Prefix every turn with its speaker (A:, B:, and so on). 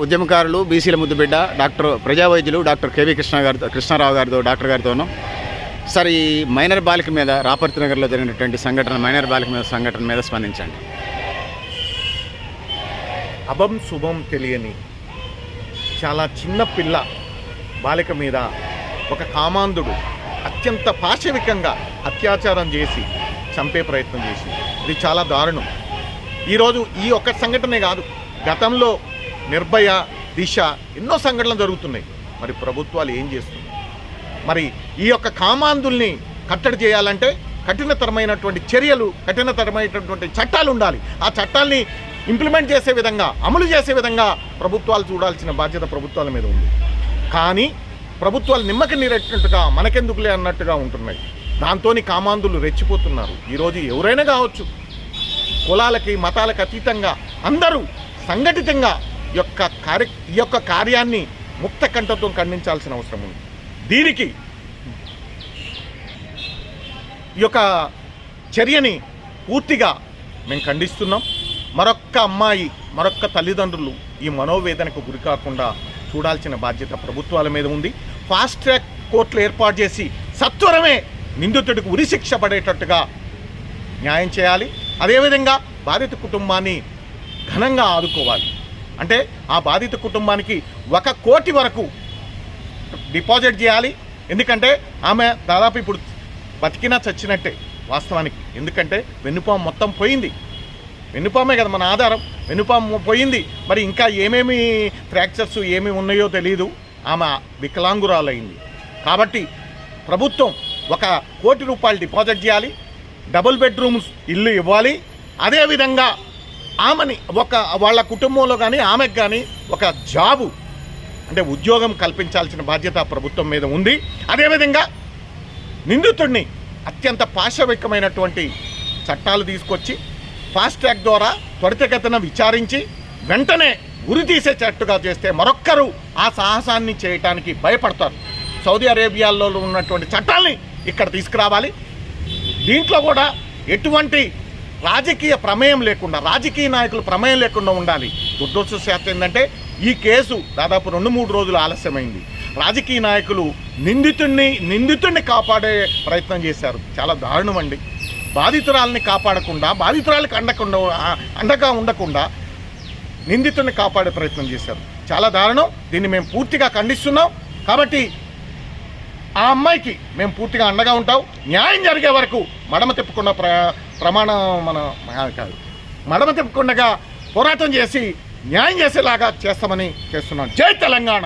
A: ఉద్యమకారులు బీసీల ముద్దుబిడ్డ డాక్టర్ ప్రజా వైద్యులు డాక్టర్ కేవీ కృష్ణారావు గారితో డాక్టర్ గారితోనూ సార్ ఈ మైనర్ బాలిక మీద రాపర్తి నగర్లో జరిగినటువంటి మైనర్ బాలిక మీద సంఘటన మీద స్పందించండి.
B: అభం శుభం తెలియని చాలా చిన్న పిల్ల బాలిక మీద ఒక కామాంధుడు అత్యంత పాశవికంగా అత్యాచారం చేసి చంపే ప్రయత్నం చేసి ఇది చాలా దారుణం. ఈరోజు ఈ ఒక్క సంఘటనే కాదు, గతంలో నిర్భయ, దిశ ఎన్నో సంఘటనలు జరుగుతున్నాయి. మరి ప్రభుత్వాలు ఏం చేస్తున్నాయి? మరి ఈ యొక్క కామాంధుల్ని కట్టడి చేయాలంటే కఠినతరమైనటువంటి చర్యలు, కఠినతరమైనటువంటి చట్టాలు ఉండాలి. ఆ చట్టాల్ని ఇంప్లిమెంట్ చేసే విధంగా, అమలు చేసే విధంగా ప్రభుత్వాలు చూడాల్సిన బాధ్యత ప్రభుత్వాల మీద ఉంది. కానీ ప్రభుత్వాలు నిమ్మకి నీరెట్టినట్టుగా మనకెందుకులే అన్నట్టుగా ఉంటున్నాయి. దాంతో కామాంధులు రెచ్చిపోతున్నారు. ఈరోజు ఎవరైనా కావచ్చు, కులాలకి మతాలకు అతీతంగా అందరూ సంఘటితంగా ఈ యొక్క కార్యాన్ని ముక్త కంఠంతో ఖండించాల్సిన అవసరం ఉంది. దీనికి ఈ యొక్క చర్యని పూర్తిగా మేము ఖండిస్తున్నాం. మరొక్క అమ్మాయి, మరొక్క తల్లిదండ్రులు ఈ మనోవేదనకు గురి కాకుండా చూడాల్సిన బాధ్యత ప్రభుత్వాల మీద ఉంది. ఫాస్ట్ ట్రాక్ కోర్టులు ఏర్పాటు చేసి సత్వరమే నిందితుడికి ఉరిశిక్ష పడేటట్టుగా న్యాయం చేయాలి. అదేవిధంగా బాధిత కుటుంబాన్ని ఘనంగా ఆదుకోవాలి. అంటే ఆ బాధిత కుటుంబానికి 1 కోటి వరకు డిపాజిట్ చేయాలి. ఎందుకంటే ఆమె దాదాపు ఇప్పుడు బతికినా చచ్చినట్టే వాస్తవానికి. ఎందుకంటే వెన్నుపాము మొత్తం పోయింది. వెన్నుపామే కదా మన ఆధారం. వెన్నుపాము పోయింది. మరి ఇంకా ఏమేమి ఫ్రాక్చర్స్ ఏమి ఉన్నాయో తెలియదు. ఆమె వికలాంగురాలైంది. కాబట్టి ప్రభుత్వం 1 కోటి రూపాయలు డిపాజిట్ చేయాలి. డబుల్ బెడ్రూమ్స్ ఇల్లు ఇవ్వాలి. అదేవిధంగా ఆమెని వాళ్ళ కుటుంబంలో కానీ ఆమెకు కానీ ఒక జాబు అంటే ఉద్యోగం కల్పించాల్సిన బాధ్యత ప్రభుత్వం మీద ఉంది. అదేవిధంగా నిందితుడిని అత్యంత పాశవికమైనటువంటి చట్టాలు తీసుకొచ్చి ఫాస్ట్ ట్రాక్ ద్వారా త్వరితగతిన విచారించి వెంటనే ఉరి తీసేటట్టుగా చేస్తే మరొక్కరు ఆ సాహసాన్ని చేయటానికి భయపడతారు. సౌదీ అరేబియాలో ఉన్నటువంటి చట్టాల్ని ఇక్కడ తీసుకురావాలి. దీంట్లో కూడా ఎటువంటి రాజకీయ ప్రమేయం లేకుండా, రాజకీయ నాయకులు ప్రమేయం లేకుండా ఉండాలి. దురదృష్టవశాత్తు ఏంటంటే ఈ కేసు దాదాపు 2-3 రోజులు ఆలస్యమైంది. రాజకీయ నాయకులు నిందితుడిని కాపాడే ప్రయత్నం చేశారు. చాలా దారుణం అండి. బాధితురాలని కాపాడకుండా, బాధితురాలకు అండగా ఉండకుండా నిందితుడిని కాపాడే ప్రయత్నం చేశారు. చాలా దారుణం. దీన్ని మేము పూర్తిగా ఖండిస్తున్నాం. కాబట్టి ఆ అమ్మాయికి మేము పూర్తిగా అండగా ఉంటాం. న్యాయం జరిగే వరకు మడమ తిప్పకుండా మడమ తిప్పకుండా పోరాటం చేసి న్యాయం చేసేలాగా చేస్తామని చేస్తున్నాం. జై తెలంగాణ.